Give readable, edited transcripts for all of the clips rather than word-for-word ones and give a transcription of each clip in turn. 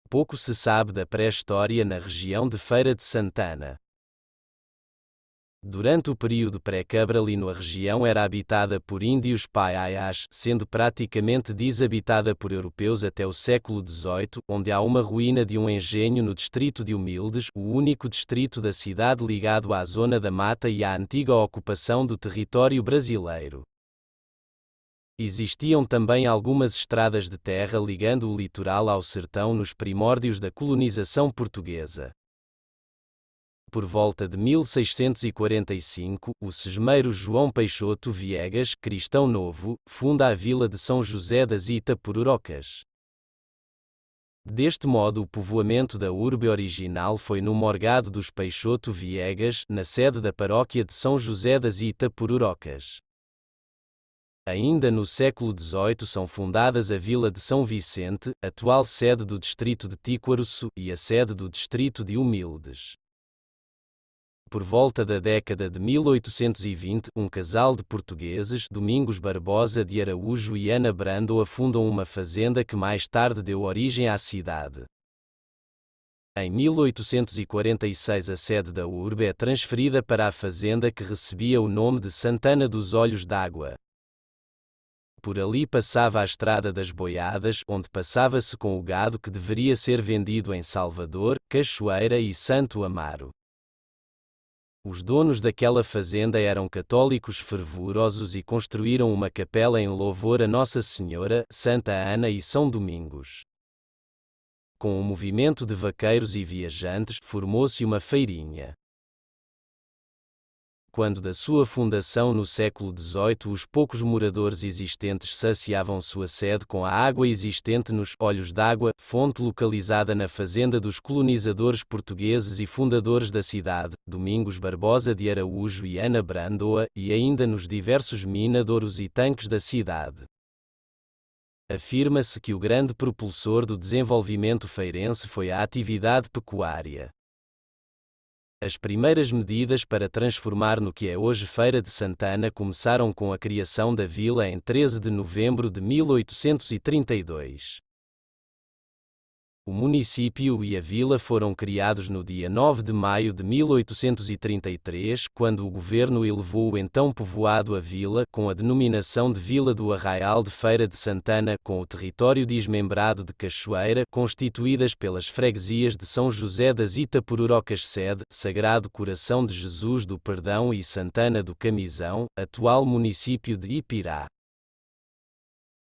Pouco se sabe da pré-história na região de Feira de Santana. Durante o período pré-cabralino a região era habitada por índios paiaiás, sendo praticamente desabitada por europeus até o século XVIII, onde há uma ruína de um engenho no distrito de Humildes, o único distrito da cidade ligado à zona da mata e à antiga ocupação do território brasileiro. Existiam também algumas estradas de terra ligando o litoral ao sertão nos primórdios da colonização portuguesa. Por volta de 1645, o sesmeiro João Peixoto Viegas, cristão novo, funda a vila de São José das Itapururocas. Deste modo o povoamento da urbe original foi no Morgado dos Peixoto Viegas, na sede da paróquia de São José das Itapururocas. Ainda no século XVIII são fundadas a vila de São Vicente, atual sede do distrito de Tiquaruçu, e a sede do distrito de Humildes. Por volta da década de 1820, um casal de portugueses, Domingos Barbosa de Araújo e Ana Brandoa, fundam uma fazenda que mais tarde deu origem à cidade. Em 1846 a sede da urbe é transferida para a fazenda que recebia o nome de Santana dos Olhos d'Água. Por ali passava a Estrada das Boiadas, onde passava-se com o gado que deveria ser vendido em Salvador, Cachoeira e Santo Amaro. Os donos daquela fazenda eram católicos fervorosos e construíram uma capela em louvor a Nossa Senhora, Santa Ana e São Domingos. Com o movimento de vaqueiros e viajantes, formou-se uma feirinha. Quando da sua fundação no século XVIII os poucos moradores existentes saciavam sua sede com a água existente nos Olhos d'Água, fonte localizada na fazenda dos colonizadores portugueses e fundadores da cidade, Domingos Barbosa de Araújo e Ana Brandoa, e ainda nos diversos minadouros e tanques da cidade. Afirma-se que o grande propulsor do desenvolvimento feirense foi a atividade pecuária. As primeiras medidas para transformar no que é hoje Feira de Santana começaram com a criação da vila em 13 de novembro de 1832. O município e a vila foram criados no dia 9 de maio de 1833, quando o governo elevou o então povoado a vila, com a denominação de Vila do Arraial de Feira de Santana, com o território desmembrado de Cachoeira, constituídas pelas freguesias de São José das Itapururocas sede, Sagrado Coração de Jesus do Perdão e Santana do Camisão, atual município de Ipirá.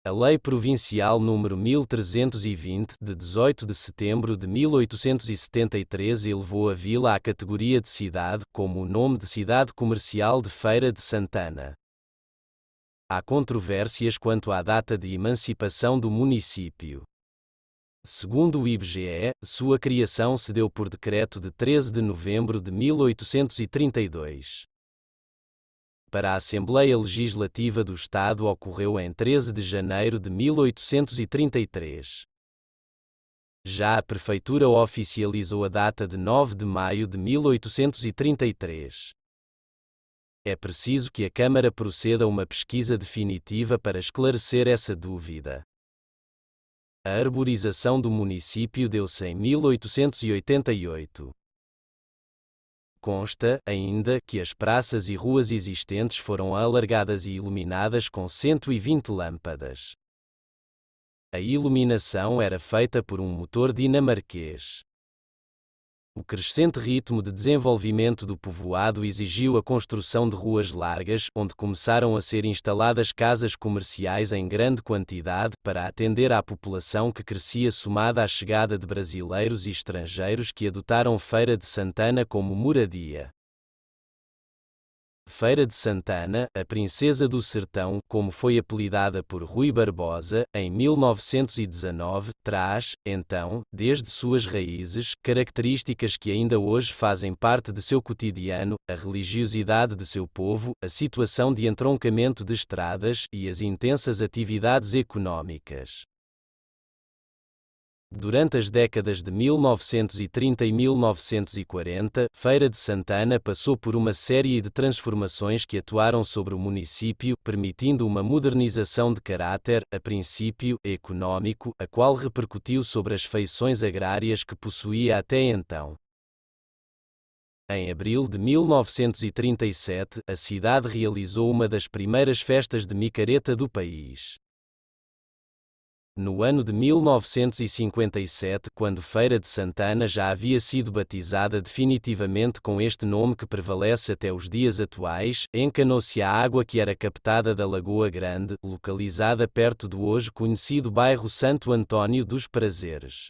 A Lei Provincial nº 1320, de 18 de setembro de 1873 elevou a vila à categoria de cidade, como o nome de cidade comercial de Feira de Santana. Há controvérsias quanto à data de emancipação do município. Segundo o IBGE, sua criação se deu por decreto de 13 de novembro de 1832. Para a Assembleia Legislativa do Estado ocorreu em 13 de janeiro de 1833. Já a Prefeitura oficializou a data de 9 de maio de 1833. É preciso que a Câmara proceda a uma pesquisa definitiva para esclarecer essa dúvida. A arborização do município deu-se em 1888. Consta, ainda, que as praças e ruas existentes foram alargadas e iluminadas com 120 lâmpadas. A iluminação era feita por um motor dinamarquês. O crescente ritmo de desenvolvimento do povoado exigiu a construção de ruas largas, onde começaram a ser instaladas casas comerciais em grande quantidade, para atender à população que crescia somada à chegada de brasileiros e estrangeiros que adotaram Feira de Santana como moradia. Feira de Santana, a Princesa do Sertão, como foi apelidada por Rui Barbosa, em 1919, traz, então, desde suas raízes, características que ainda hoje fazem parte de seu cotidiano, a religiosidade de seu povo, a situação de entroncamento de estradas e as intensas atividades econômicas. Durante as décadas de 1930 e 1940, Feira de Santana passou por uma série de transformações que atuaram sobre o município, permitindo uma modernização de caráter, a princípio, econômico, a qual repercutiu sobre as feições agrárias que possuía até então. Em abril de 1937, a cidade realizou uma das primeiras festas de micareta do país. No ano de 1957, quando Feira de Santana já havia sido batizada definitivamente com este nome que prevalece até os dias atuais, encanou-se a água que era captada da Lagoa Grande, localizada perto do hoje conhecido bairro Santo Antônio dos Prazeres.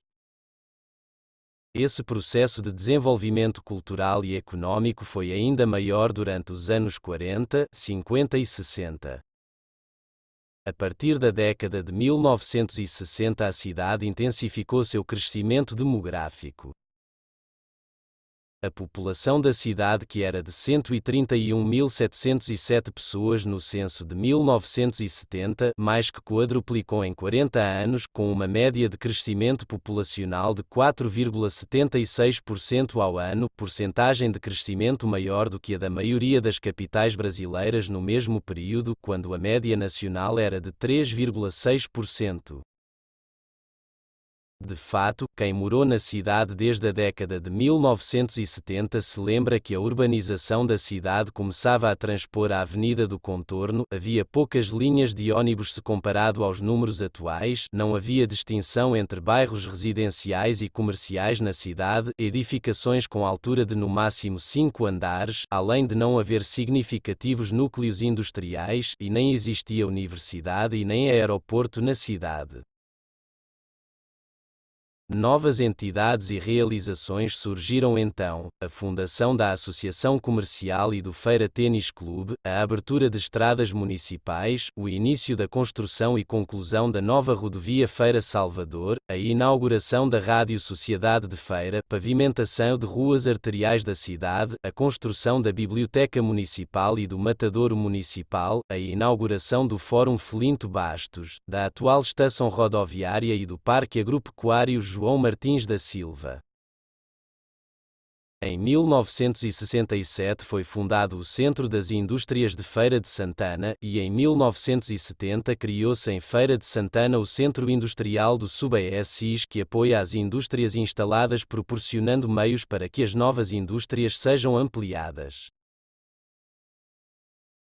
Esse processo de desenvolvimento cultural e econômico foi ainda maior durante os anos 40, 50 e 60. A partir da década de 1960, a cidade intensificou seu crescimento demográfico. A população da cidade, que era de 131.707 pessoas no censo de 1970, mais que quadruplicou em 40 anos, com uma média de crescimento populacional de 4,76% ao ano, percentagem de crescimento maior do que a da maioria das capitais brasileiras no mesmo período, quando a média nacional era de 3,6%. De fato, quem morou na cidade desde a década de 1970 se lembra que a urbanização da cidade começava a transpor a Avenida do Contorno, havia poucas linhas de ônibus se comparado aos números atuais, não havia distinção entre bairros residenciais e comerciais na cidade, edificações com altura de no máximo 5 andares, além de não haver significativos núcleos industriais, e nem existia universidade e nem aeroporto na cidade. Novas entidades e realizações surgiram então, a fundação da Associação Comercial e do Feira Tênis Clube, a abertura de estradas municipais, o início da construção e conclusão da nova rodovia Feira Salvador, a inauguração da Rádio Sociedade de Feira, pavimentação de ruas arteriais da cidade, a construção da Biblioteca Municipal e do Matadouro Municipal, a inauguração do Fórum Felinto Bastos, da atual estação rodoviária e do Parque Agropecuário João Martins da Silva. Em 1967 foi fundado o Centro das Indústrias de Feira de Santana, e em 1970 criou-se em Feira de Santana o Centro Industrial do SUBAESIS, que apoia as indústrias instaladas proporcionando meios para que as novas indústrias sejam ampliadas.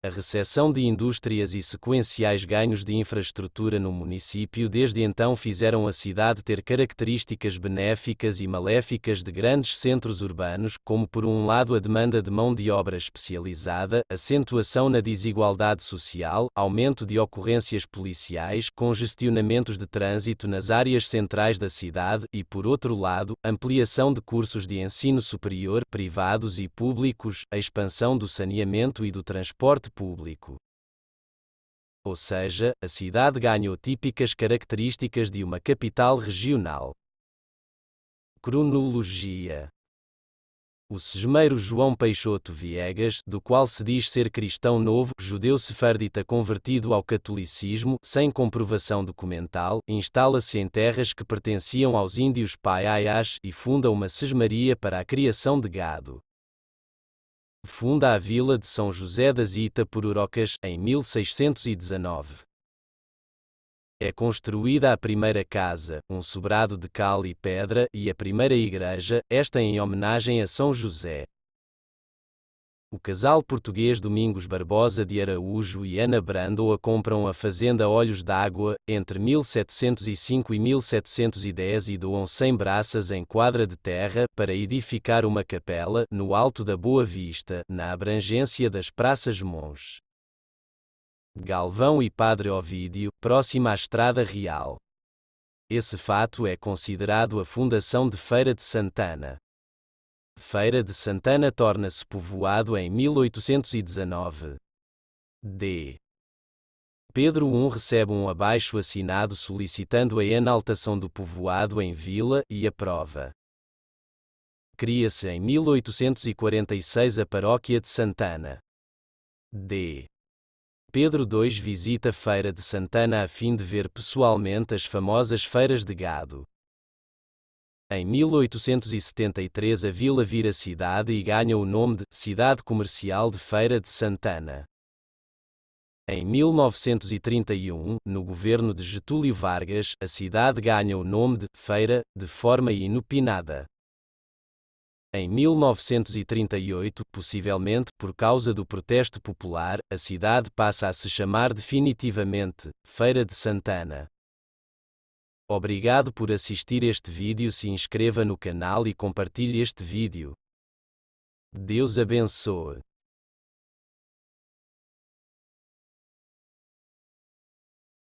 A recepção de indústrias e sequenciais ganhos de infraestrutura no município desde então fizeram a cidade ter características benéficas e maléficas de grandes centros urbanos, como por um lado a demanda de mão de obra especializada, acentuação na desigualdade social, aumento de ocorrências policiais, congestionamentos de trânsito nas áreas centrais da cidade e, por outro lado, ampliação de cursos de ensino superior, privados e públicos, a expansão do saneamento e do transporte público. Ou seja, a cidade ganhou típicas características de uma capital regional. Cronologia. O sesmeiro João Peixoto Viegas, do qual se diz ser cristão novo, judeu sefardita convertido ao catolicismo, sem comprovação documental, instala-se em terras que pertenciam aos índios Paiaiás e funda uma sesmaria para a criação de gado. Funda a vila de São José das Itapururocas, em 1619. É construída a primeira casa, um sobrado de cal e pedra, e a primeira igreja, esta em homenagem a São José. O casal português Domingos Barbosa de Araújo e Ana Brandoa compram a fazenda Olhos d'Água, entre 1705 e 1710 e doam 100 braças em quadra de terra, para edificar uma capela, no Alto da Boa Vista, na abrangência das Praças Mons. Galvão e Padre Ovídio, próxima à Estrada Real. Esse fato é considerado a fundação de Feira de Santana. Feira de Santana torna-se povoado em 1819. D. Pedro I recebe um abaixo-assinado solicitando a enaltação do povoado em vila, e aprova. Cria-se em 1846 a Paróquia de Santana. D. Pedro II visita Feira de Santana a fim de ver pessoalmente as famosas feiras de gado. Em 1873 a vila vira cidade e ganha o nome de Cidade Comercial de Feira de Santana. Em 1931, no governo de Getúlio Vargas, a cidade ganha o nome de Feira, de forma inopinada. Em 1938, possivelmente por causa do protesto popular, a cidade passa a se chamar definitivamente Feira de Santana. Obrigado por assistir este vídeo. Se inscreva no canal e compartilhe este vídeo. Deus abençoe.